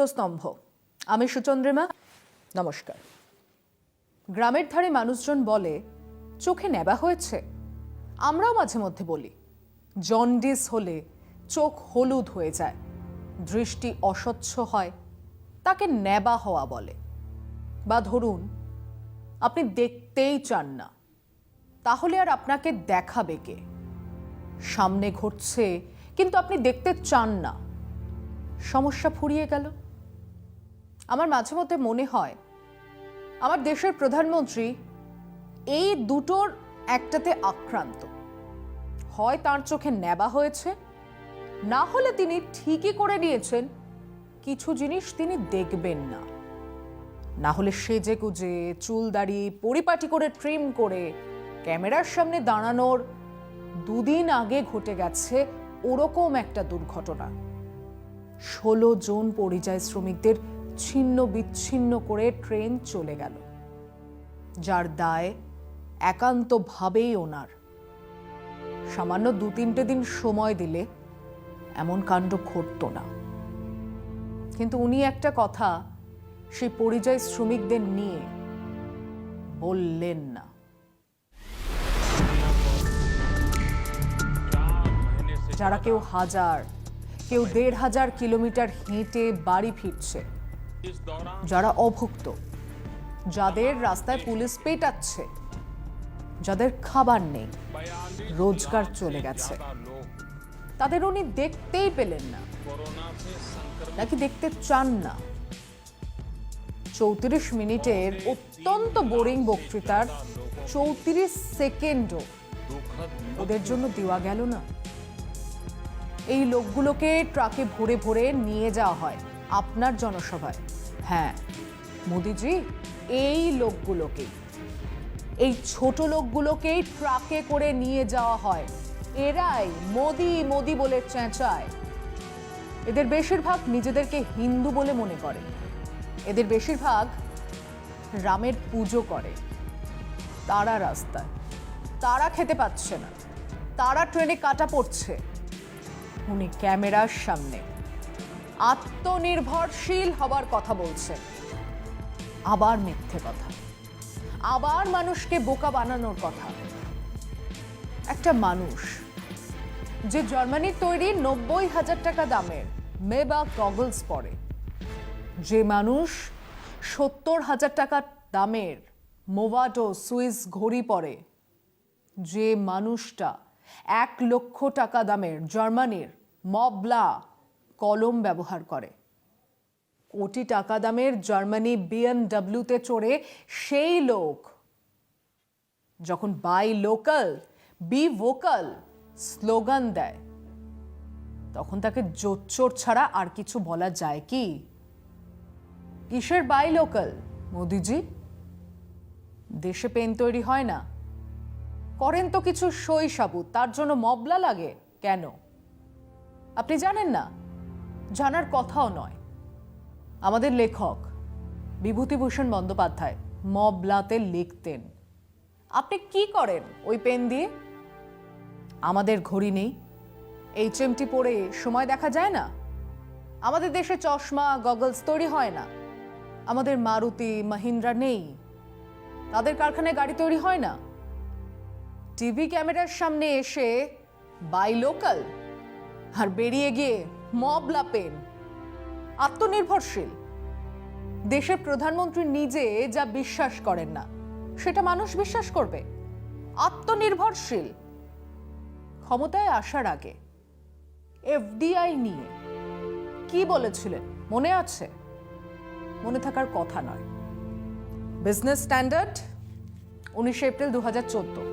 লক্ষ্যস্তম্ভ। আমি সুচন্দ্রিমা, নমস্কার। গ্রামের ধারে মানুষজন বলে চোখে নেবা হয়েছে। আমরাও মাঝে মধ্যে বলি জন্ডিস হলে চোখ হলুদ হয়ে যায়, দৃষ্টি অস্বচ্ছ হয়, তাকে নেবা হওয়া বলে। বা ধরুন আপনি দেখতেই চান না, তাহলে আর আপনাকে দেখাবে কে? সামনে ঘটছে কিন্তু আপনি দেখতে চান না, সমস্যা ফুরিয়ে গেল। আমার মাঝে মধ্যে মনে হয় আমার দেশের প্রধানমন্ত্রী এই দুটোর একটাতে আক্রান্ত। হয় তার চোখে নেবা হয়েছে, না হলে তিনি ঠিকই করে নিয়েছেন কিছু জিনিস তিনি দেখবেন না। না হলে সেজে গুজে চুল দাড়ি পরিপাটি করে ট্রিম করে ক্যামেরার সামনে দাঁড়ানোর দুদিন আগে ঘটে গেছে ওরকম একটা দুর্ঘটনা। 16 জন পরিযায়ী শ্রমিকদের ছিন্ন বিচ্ছিন্ন করে ট্রেন চলে গেল, যার দায় একান্তভাবেই ওনার। সামান্য 2-3 দিন সময় দিলে এমন কাণ্ড ঘটতো না। কিন্তু উনি একটা কথা সেই পরিযায়ী শ্রমিকদের নিয়ে বললেন না। যারা কেউ 1000, কেউ 1500 কিলোমিটার হেঁটে বাড়ি ফিরছে, যারা অভুক্ত, যাদের রাস্তায় পুলিশ পেটাচ্ছে, যাদের খাবার নেই, রোজগার চলে গেছে, তাদের উনি দেখতেই পেলেন না, নাকি দেখতে চান না? 34 মিনিটের অত্যন্ত বোরিং বক্তৃতার 34 সেকেন্ডও ওদের জন্য দেওয়া গেল না। এই লোকগুলোকে ট্রাকে ভরে ভরে নিয়ে যাওয়া হয় আপনার জনসভায়। হ্যাঁ মোদিজি, এই লোকগুলোকেই, এই ছোট লোকগুলোকেই ট্রাকে করে নিয়ে যাওয়া হয়। এরাই মোদি মোদি বলে চেঁচায়। এদের বেশিরভাগ নিজেদেরকে হিন্দু বলে মনে করে, এদের বেশিরভাগ রামের পুজো করে। তারা রাস্তায়, তারা খেতে পাচ্ছে না, তারা ট্রেনে কাটা পড়ছে। উনি ক্যামেরার সামনে আত্মনির্ভরশীল হবার কথা বলছেন, আবার মিথ্যে কথা, আবার মানুষকে বোকা বানানোর কথা। একটা মানুষ যে জার্মানির তৈরি 90,000 টাকা দামের মেবাক গগলস পরে, যে মানুষ 70,000 টাকা দামের মোভাটো সুইস ঘড়ি পরে, যে মানুষটা 1 লক্ষ টাকা দামের জার্মানির মবলা কলম ব্যবহার করে, কোটি টাকা দামের জার্মানি বিএমডব্লিউতে চড়ে সেই লোক যখন buy local be vocal slogan দেয়, তখন তাকে জোচ্চোর ছাড়া আর কিছু বলা যায় কি? কিসের বাই লোকাল মোদিজি? দেশে পেন তৈরি হয় না, করেন তো কিছু সই সাবুত, তার জন্য মবলা লাগে কেন? আপনি জানেন না? জানার কথাও নয়। আমাদের লেখক বিভূতিভূষণ বন্দ্যোপাধ্যায় মবলাতে লিখতেন। আপনি কি করেন ওই পেন দিয়ে? আমাদের ঘড়ি নেই, HMT পরে সময় দেখা যায় না। আমাদের দেশে চশমা গগলস তৈরি হয় না। আমাদের মারুতি মাহিন্দ্রা নেই, তাদের কারখানায় গাড়ি তৈরি হয় না। টিভি ক্যামেরার সামনে এসে বাই লোকাল, আর বেরিয়ে গিয়ে মবলা পেন। আত্মনির্ভরশীল। দেশের প্রধানমন্ত্রী নিজে যা বিশ্বাস করেন না সেটা মানুষ বিশ্বাস করবে। আত্মনির্ভরশীল। ক্ষমতায় আসার আগে FDI নিয়ে কি বলেছিলেন মনে আছে? মনে থাকার কথা নয়। বিজনেস স্ট্যান্ডার্ড 19 এপ্রিল 2014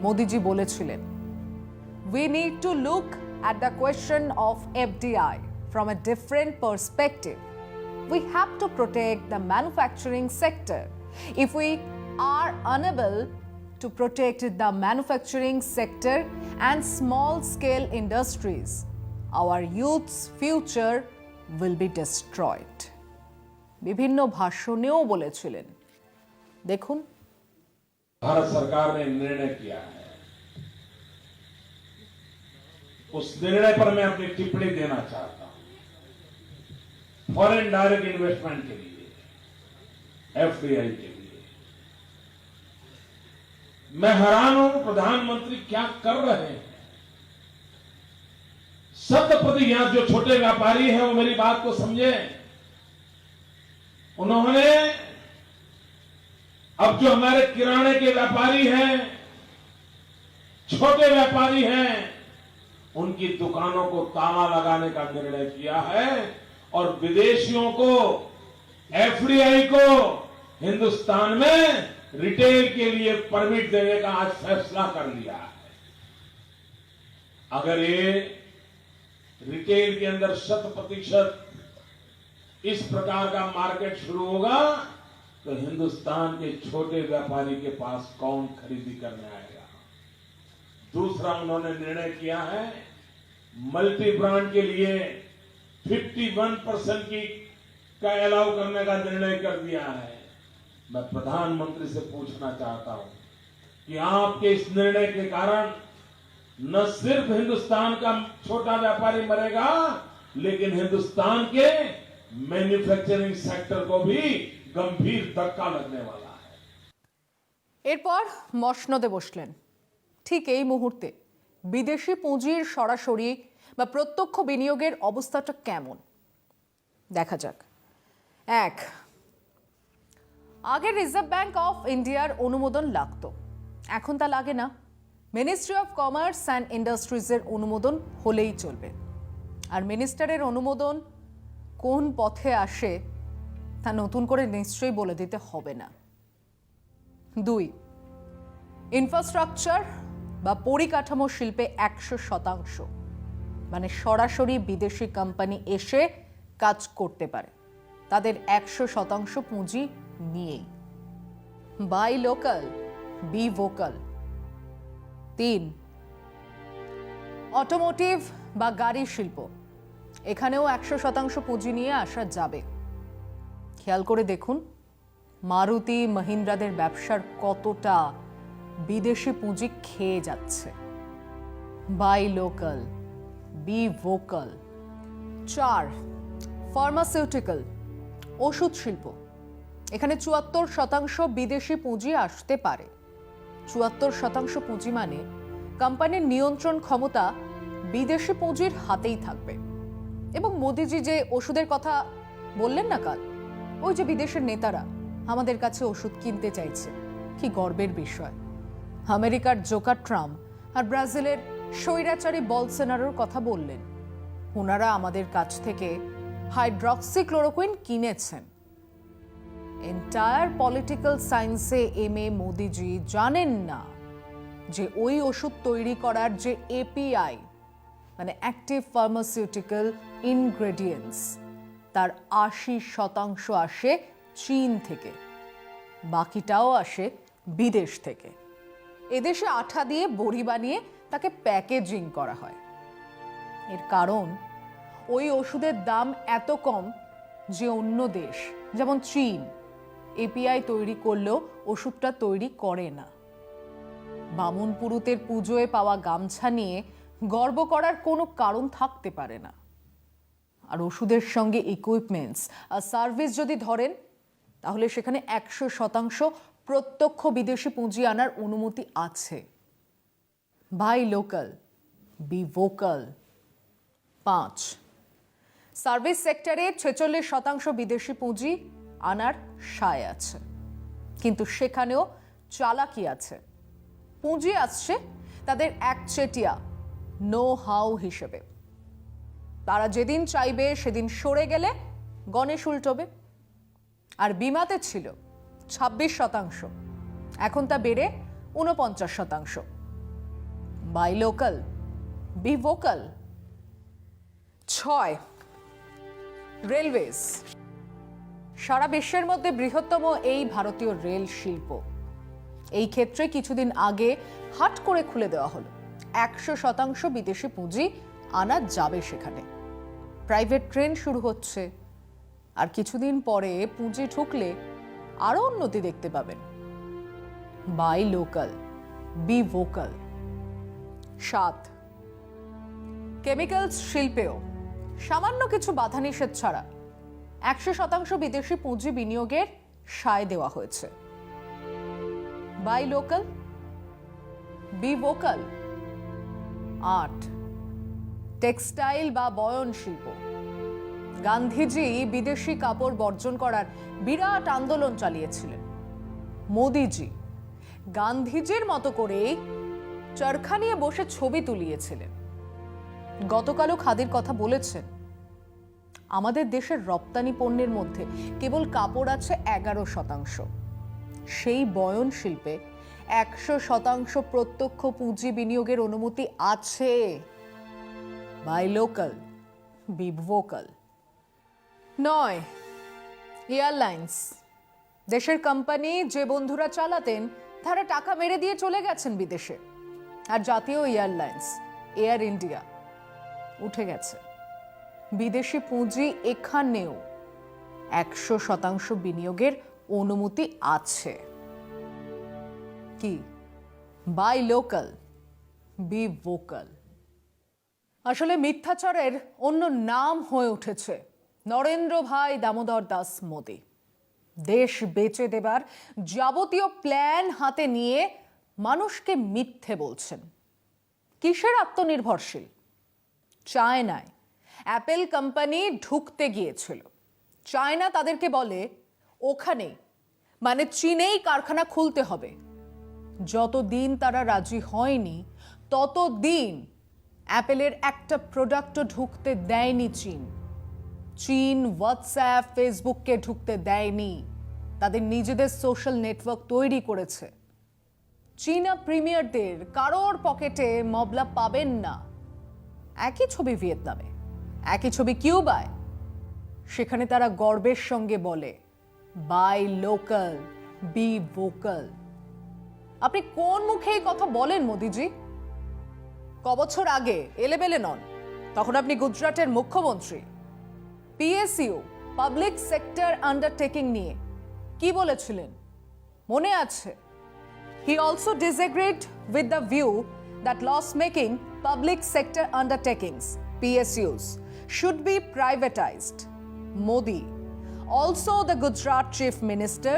মোদিজি বলেছিলেন, We need to look at the question of FDI from a different perspective. We have to protect the manufacturing sector. If we are unable to protect the manufacturing sector and small-scale industries, our youth's future will be destroyed. বিভিন্ন ভাষণেও বলেছিলেন। দেখুন, भारत सरकार ने निर्णय किया है, उस निर्णय पर मैं अपनी टिप्पणी देना चाहता हूं। फॉरेन डायरेक्ट इन्वेस्टमेंट के लिए, एफडीआई के लिए। मैं हैरान हूं प्रधानमंत्री क्या कर रहे हैं। 100% यहां जो छोटे व्यापारी हैं वो मेरी बात को समझे। उन्होंने अब जो हमारे किराने के व्यापारी हैं, छोटे व्यापारी हैं, उनकी दुकानों को ताला लगाने का निर्णय किया है और विदेशियों को, एफडीआई को हिंदुस्तान में रिटेल के लिए परमिट देने का आज फैसला कर लिया है। अगर ये रिटेल के अंदर 100% इस प्रकार का मार्केट शुरू होगा तो हिंदुस्तान के छोटे व्यापारी के पास कौन खरीदी करने आएगा। दूसरा, उन्होंने निर्णय किया है मल्टी ब्रांड के लिए 51% का अलाउ करने का निर्णय कर दिया है। मैं प्रधानमंत्री से पूछना चाहता हूं कि आपके इस निर्णय के कारण न सिर्फ हिंदुस्तान का छोटा व्यापारी मरेगा, लेकिन हिंदुस्तान के मैन्युफैक्चरिंग सेक्टर को भी गंभीर धक्का लगने वाला है। এরপর মসনদে বসলেন। ঠিক এই মুহূর্তে বিদেশি পুঁজির সরাসরি বা প্রত্যক্ষ বিনিয়োগের অবস্থাটা কেমন দেখা যাক। এক, আগে রিজার্ভ ব্যাংক অফ ইন্ডিয়ার অনুমোদন লাগতো, এখন তা লাগে না। মিনিস্ট্রি অফ কমার্স অ্যান্ড ইন্ডাস্ট্রিজের অনুমোদন হলেই চলবে। আর মিনিস্টারের অনুমোদন কোন পথে আসে তা নতুন করে নিশ্চয়ই বলে দিতে হবে না। দুই, ইনফ্রাস্ট্রাকচার বা পরিকাঠামো শিল্পে 100%, মানে সরাসরি বিদেশি কোম্পানি এসে কাজ করতে পারে, তাদের 100% পুঁজি নিয়েই। Buy local, be vocal. তিন, অটোমোটিভ বা গাড়ি শিল্প, এখানেও 100% পুঁজি নিয়ে আসা যাবে। খেয়াল করে দেখুন মারুতি মহিন্দ্রাদের ব্যবসার কতটা বিদেশি পুঁজি খেয়ে যাচ্ছে। Buy local, be vocal. চার, ফার্মাসিউটিক্যাল, ওষুধ শিল্প, এখানে 74% বিদেশি পুঁজি আসতে পারে। 74% পুঁজি মানে কোম্পানির নিয়ন্ত্রণ ক্ষমতা বিদেশি পুঁজির হাতেই থাকবে। এবং মোদিজি যে ওষুধের কথা বললেন না কাল, ওই যে বিদেশের নেতারা আমাদের কাছে ওষুধ কিনতে চাইছে, কি গর্বের বিষয়। আমেরিকার জোকার ট্রাম্প আর ব্রাজিলের স্বৈরাচারী বলসোনারোর কথা বললেন, ওনারা আমাদের কাছ থেকে হাইড্রক্সিক্লোরোকুইন কিনেছেন। এন্টায়ার পলিটিক্যাল সায়েন্সে এমএ মোদিজি জানেন না যে ওই ওষুধ তৈরি করার যে এপিআই মানে অ্যাক্টিভ ফার্মাসিউটিক্যাল ইনগ্রেডিয়েন্টস, তার 80% আসে চীন থেকে, বাকিটাও আসে বিদেশ থেকে। এদেশে আঠা দিয়ে বড়ি বানিয়ে তাকে প্যাকেজিং করা হয়। এর কারণ ওই ওষুধের দাম এত কম যে অন্য দেশ যেমন চীন এপিআই তৈরি করলেও ওষুধটা তৈরি করে না। বামুন পুরুতের পুজোয় পাওয়া গামছা নিয়ে গর্ব করার কোনো কারণ থাকতে পারে না। আর ওষুধের সঙ্গে ইকুইপমেন্টস আর সার্ভিস যদি ধরেন, তাহলে সেখানে 100% প্রত্যক্ষ বিদেশি পুঁজি আনার অনুমতি আছে। Buy local, be vocal. 5, service সেক্টরে 46% বিদেশি পুঁজি আনার সায় আছে, কিন্তু সেখানেও চালাকি আছে। পুঁজি আসছে তাদের একচেটিয়া নো হাউ হিসেবে। তারা যেদিন চাইবে সেদিন সরে গেলে গণেশ উল্টবে। আর বিমাতে ছিল 26%, এখন তা বেড়ে 49%। Buy local, be vocal. 6, railways, সারা বিশ্বের মধ্যে বৃহত্তম এই ভারতীয় রেল শিল্প। এই ক্ষেত্রে কিছুদিন আগে হাট করে খুলে দেওয়া হলো 100% বিদেশি পুঁজি আনা যাবে সেখানে। প্রাইভেট ট্রেন শুরু হচ্ছে, আর কিছুদিন পরে পুঁজি ঢুকলে আরো উন্নতি দেখতে পাবেন। Buy local, be vocal. 7, chemicals শিল্পেও সামান্য কিছু বাধা নিষেধ ছাড়া 100% বিদেশি পুঁজি বিনিয়োগের সায় দেওয়া হয়েছে। Buy local, be vocal. আর্ট, টেক্সটাইল বা বয়ন শিল্প। গান্ধীজি বিদেশি কাপড় বর্জন করার বিরাট আন্দোলন চালিয়েছিলেন। মোদিজি গান্ধীজির মতো করেই চরখা নিয়ে বসে ছবি তুলিয়েছিলেন। গতকালও খাদির কথা বলেছেন। আমাদের দেশের রপ্তানি পণ্যের মধ্যে কেবল কাপড় আছে 11%। সেই বয়ন শিল্পে 100% প্রত্যক্ষ পুঁজি বিনিয়োগের অনুমতি আছে। Buy local, be vocal. 9, airlines. দেশের কোম্পানি যে বন্ধুরা চালাতেন তারা টাকা মেরে দিয়ে চলে গেছেন বিদেশে। আর জাতীয় এয়ারলাইন্স এয়ার ইন্ডিয়া উঠে গেছে। বিদেশি পুঁজি এখানেও 100% বিনিয়োগের অনুমতি আছে। কি? Buy local, be vocal. আসলে মিথ্যাচারের অন্য নাম হয়ে উঠেছে নরেন্দ্র ভাই দামোদর দাস মোদি। দেশ বেচে দেবার যাবতীয় প্ল্যান হাতে নিয়ে মানুষকে মিথ্যে বলছেন। কিসের আত্মনির্ভরশীল? চায়নায় অ্যাপেল কোম্পানি ঢুকতে গিয়েছিল। চায়না তাদেরকে বলে ওখানে মানে চীনেই কারখানা খুলতে হবে। যতদিন তারা রাজি হয়নি ততদিন অ্যাপেলের একটা প্রোডাক্টও ঢুকতে দেয়নি চীন। চীন হোয়াটসঅ্যাপ, ফেসবুককে ঢুকতে দেয়নি। তাদের নিজেদের সোশ্যাল নেটওয়ার্ক তৈরি করেছে। চীনা প্রিমিয়ারদের কারোর পকেটে মবলা পাবেন না। একই ছবি ভিয়েতনামে, একই ছবি কিউবায়। সেখানে তারা গর্বের সঙ্গে বলে বাই লোকাল, বি ভোকাল। আপনি কোন মুখে এই কথা বলেন মোদিজি? কবছর আগে এলেবেলে নন, তখন আপনি গুজরাটের মুখ্যমন্ত্রী। পিএসইউ পাবলিক সেক্টর আন্ডারটেকিং নিয়ে কি বলেছিলেন মনে আছে? He also disagreed with the view that loss-making public sector undertakings, PSUs, should be privatized. Modi, also the Gujarat Chief Minister,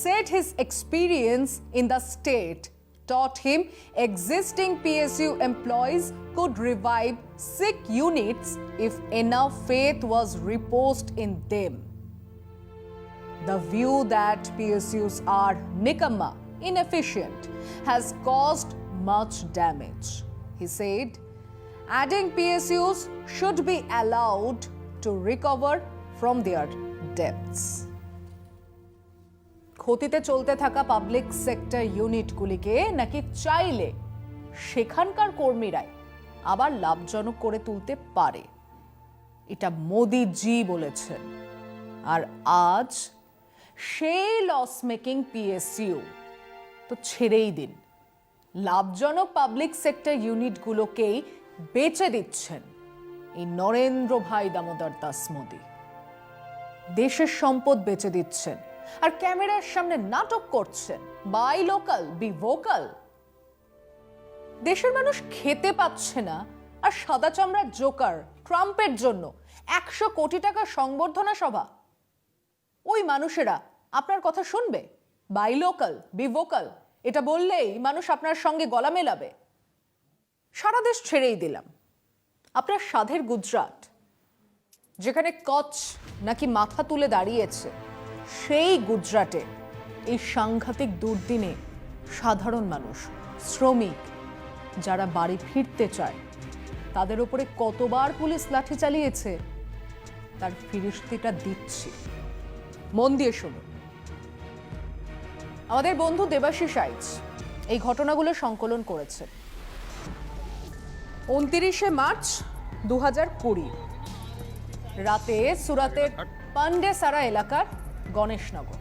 said his experience in the state taught him existing PSU employees could revive sick units if enough faith was reposed in them. The view that PSUs are nikamma, inefficient, has caused much damage. He said, adding PSUs should be allowed to recover from their debts. ক্ষতিতে চলতে থাকা public sector ইউনিটগুলিকে নাকি চাইলে সেখানকার কর্মীরাই আবার লাভজনক করে তুলতে পারে, এটা মোদিজি বলেছেন। আর আজ সেই লস মেকিং পিএসইউ তো ছেড়েই দিন, লাভজনক পাবলিক সেক্টর ইউনিটগুলোকেই বেচে দিচ্ছেন এই নরেন্দ্র ভাই দামোদর দাস মোদি। দেশের সম্পদ বেচে দিচ্ছেন আর ক্যামেরার সামনে নাটক করছেন বাই লোকাল, বি ভোকাল। দেশের মানুষ খেতে পাচ্ছে না আর সাদা চামড়ার জোকার ট্রাম্পের জন্য 100 কোটি টাকা সংবর্ধনা সভা। ওই মানুষেরা আপনার কথা শুনবে? বাই লোকাল, বি ভোকাল এটা বললেই মানুষ আপনার সঙ্গে গলা মেলাবে। সারা দেশ ছেড়েই দিলাম, আপনার সাধের গুজরাট, যেখানে কচ্ছ নাকি মাথা তুলে দাঁড়িয়েছে, সেই গুজরাটে এই সাংঘাতিক দুর্দিনে সাধারণ মানুষ, শ্রমিক যারা বাড়ি ফিরতে চায়, তাদের উপরে কতবার পুলিশ লাঠি চালিয়েছে তার ফিরিস্তিটা দিচ্ছি। মন দিয়ে শুনুন। আমাদের বন্ধু দেবাশিস আইচ এই ঘটনাগুলো সংকলন করেছে। 29শে মার্চ 2020 রাতে সুরাতের পান্ডেসারা এলাকার গণেশনগর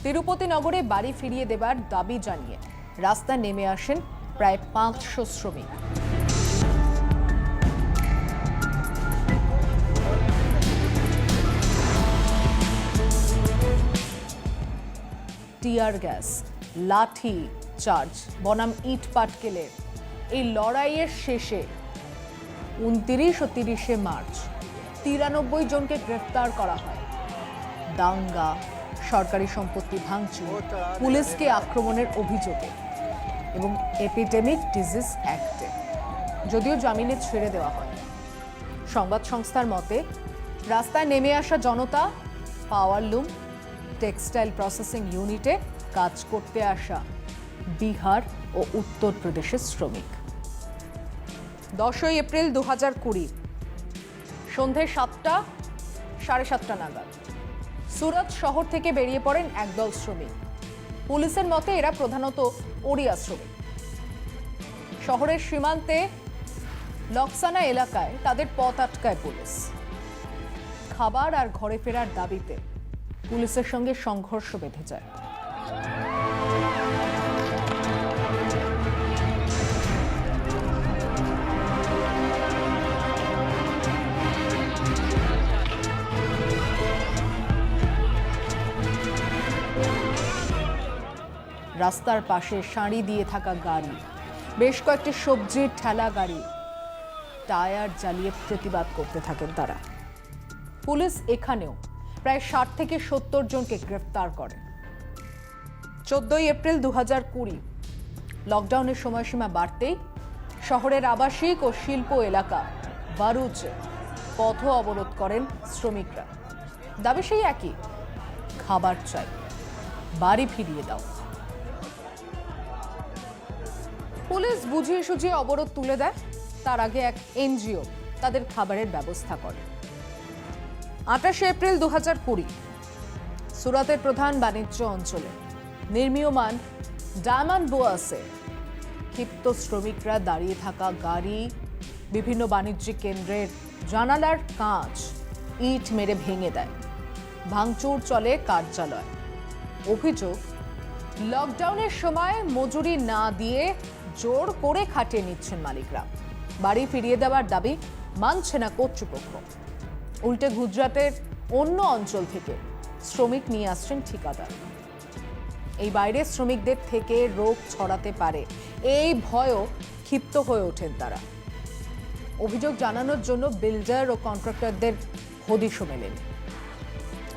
তিরুপতি নগরে বাড়ি ফিরিয়ে দেবার দাবি জানিয়ে রাস্তায় নেমে আসেন প্রায় 500 শ্রমিক। টিয়ার গ্যাস, লাঠি চার্জ বনাম ইট পাটকেলের এই লড়াইয়ের শেষে 29 ও 30শে মার্চ 93 জনকে গ্রেফতার করা হয়। দাঙ্গা, সরকারি সম্পত্তি ভাঙচুর, পুলিশকে আক্রমণের অভিযোগে এবং এপিডেমিক ডিজিজ অ্যাক্টে। যদিও জামিনে ছেড়ে দেওয়া হয়। সংবাদ সংস্থার মতে রাস্তায় নেমে আসা জনতা পাওয়ারলুম, টেক্সটাইল প্রসেসিং ইউনিটে কাজ করতে আসা বিহার ও উত্তরপ্রদেশের শ্রমিক। 10 এপ্রিল 2020 সন্ধে 7টা, 7:30 নাগাদ সুরাত শহর থেকে বেরিয়ে পড়েন একদল শ্রমিক। পুলিশের মতে এরা প্রধানত ওড়িয়া শ্রমিক। শহরের সীমান্তে লক্সানা এলাকায় তাদের পথ আটকায় পুলিশ। খাবার আর ঘরে ফেরার দাবিতে পুলিশের সঙ্গে সংঘর্ষ বেঁধে যায়। রাস্তার পাশে সারি দিয়ে থাকা গাড়ি, বেশ কয়েকটি সবজির ঠেলা গাড়ি টায়ার জ্বালিয়ে প্রতিবাদ করতে থাকেন তারা। পুলিশ এখানেও প্রায় 60 থেকে 70 জনকে গ্রেফতার করে। 14 এপ্রিল 2020 লকডাউনের সময়সীমা বাড়তেই শহরের আবাসিক ও শিল্প এলাকা বারুচে পথ অবরোধ করেন শ্রমিকরা। দাবি সেই একই, খাবার চাই, বাড়ি ফিরিয়ে দাও। পুলিশ বুঝিয়ে সুঝিয়ে অবরোধ তুলে দেয়। তার আগে এক এনজিও তাদের খাবারের ব্যবস্থা করে। 28 এপ্রিল 2020 সুরাতের প্রধান বাণিজ্য অঞ্চলে নির্মীয়মান ডায়মন্ড বোয়াসে ক্ষিপ্ত শ্রমিকরা দাঁড়িয়ে থাকা গাড়ি, বিভিন্ন বাণিজ্যিক কেন্দ্রের জানালার কাঁচ ইট মেরে ভেঙে দেয়। ভাঙচুর চলে কার্যালয়। অভিযোগ, লকডাউনের সময় মজুরি না দিয়ে জোর করে খাটিয়ে নিচ্ছেন মালিকরা। বাড়ি ফিরিয়ে দেওয়ার দাবি মানছে না কর্তৃপক্ষ। উল্টে গুজরাটের অন্য অঞ্চল থেকে শ্রমিক নিয়ে আসছেন ঠিকাদার। এই বাইরের শ্রমিকদের থেকে রোগ ছড়াতে পারে এই ভয়ও ক্ষিপ্ত হয়ে ওঠেন তারা। অভিযোগ জানানোর জন্য বিল্ডার ও কন্ট্রাক্টরদের হদিশও মেলেনি।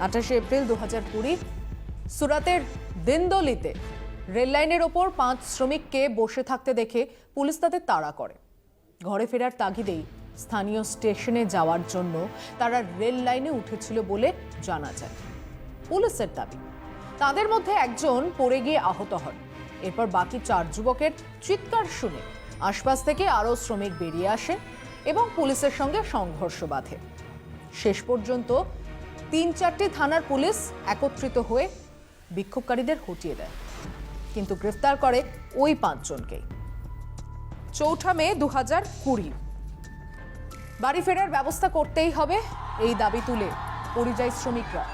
28 এপ্রিল 2020 সুরাতের দিনদলিতে রেললাইনের ওপর 5 শ্রমিককে বসে থাকতে দেখে পুলিশ তাদের তাড়া করে। ঘরে ফেরার তাগিদেই স্থানীয় স্টেশনে যাওয়ার জন্য তারা রেল লাইনে উঠেছিল বলে জানা যায়। পুলিশের দাবি, তাদের মধ্যে একজন পড়ে গিয়ে আহত হন। এরপর বাকি 4 যুবকের চিৎকার শুনে আশপাশ থেকে আরও শ্রমিক বেরিয়ে আসে এবং পুলিশের সঙ্গে সংঘর্ষ বাধে। শেষ পর্যন্ত 3-4টি থানার পুলিশ একত্রিত হয়ে বিক্ষোভকারীদের হটিয়ে দেয়, কিন্তু গ্রেফতার করে ওই 5 জনকেই। 4 মে 2020 বাড়ি ফেরার ব্যবস্থা করতেই হবে এই দাবি তুলে পরিযায়ী শ্রমিকরা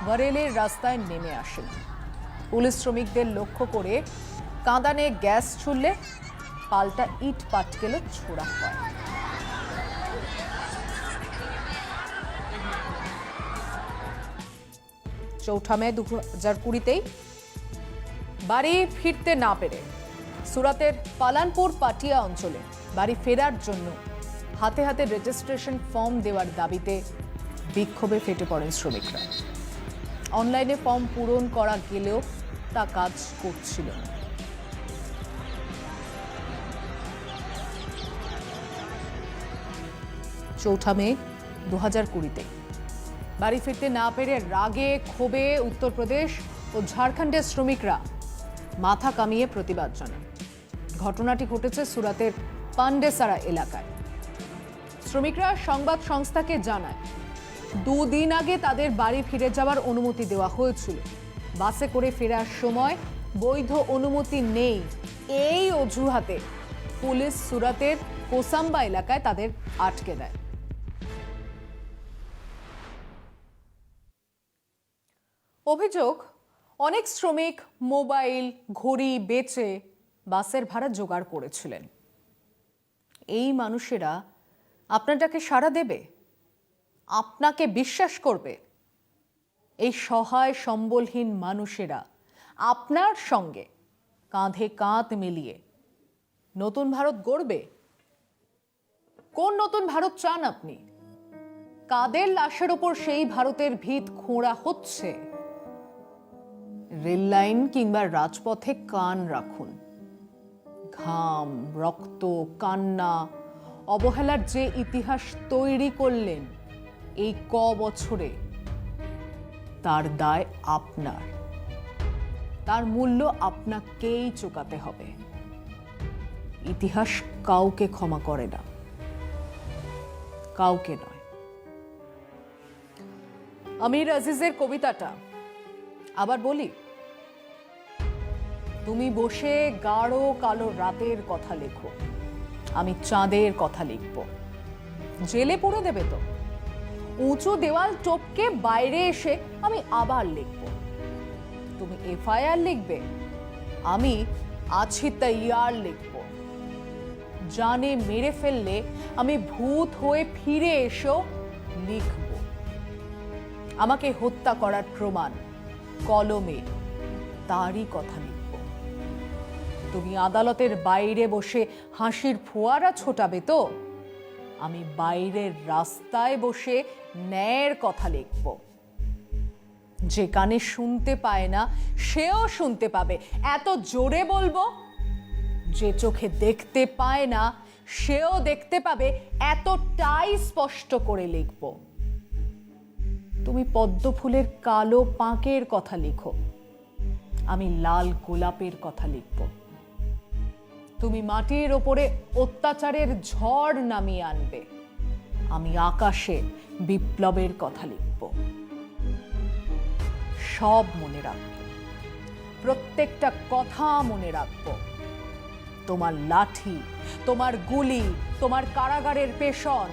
বরেলির রাস্তায় নেমে আসেন। পুলিশ শ্রমিকদের লক্ষ্য করে কাঁদানে গ্যাস ছুড়লে পাল্টা ইট পাটকেলও ছোড়া হয়। চৌঠা মে 2020 বাড়ি ফিরতে না পেরে সুরাতের পালানপুর পাটিয়া অঞ্চলে বাড়ি ফেরার জন্য হাতে হাতে রেজিস্ট্রেশন ফর্ম দেওয়ার দাবিতে বিক্ষোভে ফেটে পড়েন শ্রমিকরা। অনলাইনে ফর্ম পূরণ করা গেলেও তা কাজ করছিল না। চৌঠা মে 2020 বাড়ি ফিরতে না পেরে রাগে ক্ষোভে উত্তরপ্রদেশ ও ঝাড়খণ্ডের শ্রমিকরা মাথা কামিয়ে প্রতিবাদ জানান। ঘটনাটি ঘটেছে সুরাতের পান্ডেসারা এলাকায়। শ্রমিকরা সংবাদ সংস্থাকে জানায়, 2 দিন আগে তাদের বাড়ি ফিরে যাওয়ার অনুমতি দেওয়া হয়েছিল। বাসে করে ফেরার সময় বৈধ অনুমতি নেই এই অজুহাতে পুলিশ সুরাতের কোসাম্বা এলাকায় তাদের আটকে দেয়। অভিযোগ, অনেক শ্রমিক মোবাইল, ঘড়ি বেচে বাসের ভাড়া জোগাড় করেছিলেন। এই মানুষেরা আপনার ডাকে সাড়া দেবে, আপনাকে বিশ্বাস করবে? এই সহায় সম্বলহীন মানুষেরা আপনার সঙ্গে কাঁধে কাঁধ মিলিয়ে নতুন ভারত গড়বে? কোন নতুন ভারত চান আপনি? কাদের লাশের ওপর সেই ভারতের ভিত খোঁড়া হচ্ছে? রেল লাইন কিংবা রাজপথে কান রাখুন। ঘাম, রক্ত, কান্না, অবহেলার যে ইতিহাস তৈরি করলেন এই বছরে, তার দায় আপনার। তার মূল্য আপনাকেই চুকাতে হবে। ইতিহাস কাউকে ক্ষমা করে না, কাউকে নয়। আমির আজিজের কবিতাটা আবার বলি। তুমি বসে গাঢ় কালো রাতের কথা লেখো, আমি চাঁদের কথা লিখব। জেলে পুরে দেবে তো? উঁচু দেওয়াল টপকে বাইরে এসে আমি আবার লিখব। তুমি এফআইআর লিখবে, আমি আছি তৈয়ার লিখব। জানে মেরে ফেললে আমি ভূত হয়ে ফিরে এসেও লিখব। আমাকে হত্যা করার প্রমাণ কলমে, তারই কথা লিখব। তুমি আদালতের বাইরে বসে হাসির ফোয়ারা ছোটাবে তো? আমি বাইরের রাস্তায় বসে ন্যায়ের কথা লিখব। যে কানে শুনতে পায় না সেও শুনতে পাবে, এত জোরে বলবো। যে চোখে দেখতে পায় না সেও দেখতে পাবে, এতটাই স্পষ্ট করে লিখব। তুমি পদ্ম ফুলের কালো পাঁকের কথা লিখো, আমি লাল গোলাপের কথা লিখব। তুমি মাটির ওপরে অত্যাচারের ঝড় নামিয়ে আনবে, আমি আকাশে বিপ্লবের কথা লিখব। সব মনে রাখব, প্রত্যেকটা কথা মনে রাখব। তোমার লাঠি, তোমার গুলি, তোমার কারাগারের পেষণ,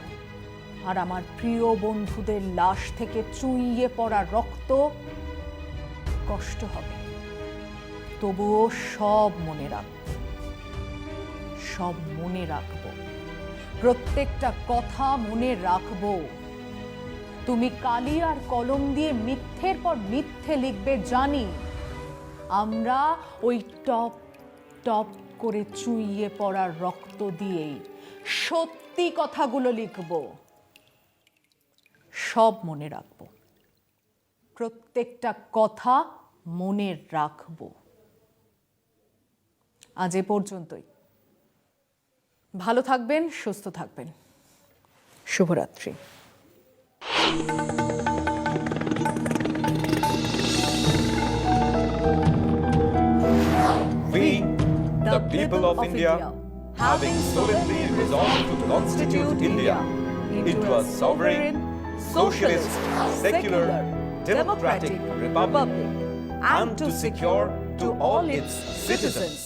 আর আমার প্রিয় বন্ধুদের লাশ থেকে চুইয়ে পড়া রক্ত। কষ্ট হবে, তবুও সব মনে রাখব, সব মনে রাখব, প্রত্যেকটা কথা মনে রাখব। তুমি কালি আর কলম দিয়ে মিথ্যের পর মিথ্যে লিখবে জানি, আমরা ওই টপ টপ করে চুইয়ে পড়া রক্ত দিয়েই সত্যি কথাগুলো লিখব। সব মনে রাখব, প্রত্যেকটা কথা মনে রাখব। আজ এ পর্যন্তই। ভালো থাকবেন, সুস্থ থাকবেন। শুভরাত্রি। We, the people of India, having solemnly resolved to constitute India into a sovereign, socialist, secular, democratic republic, and to secure to all its citizens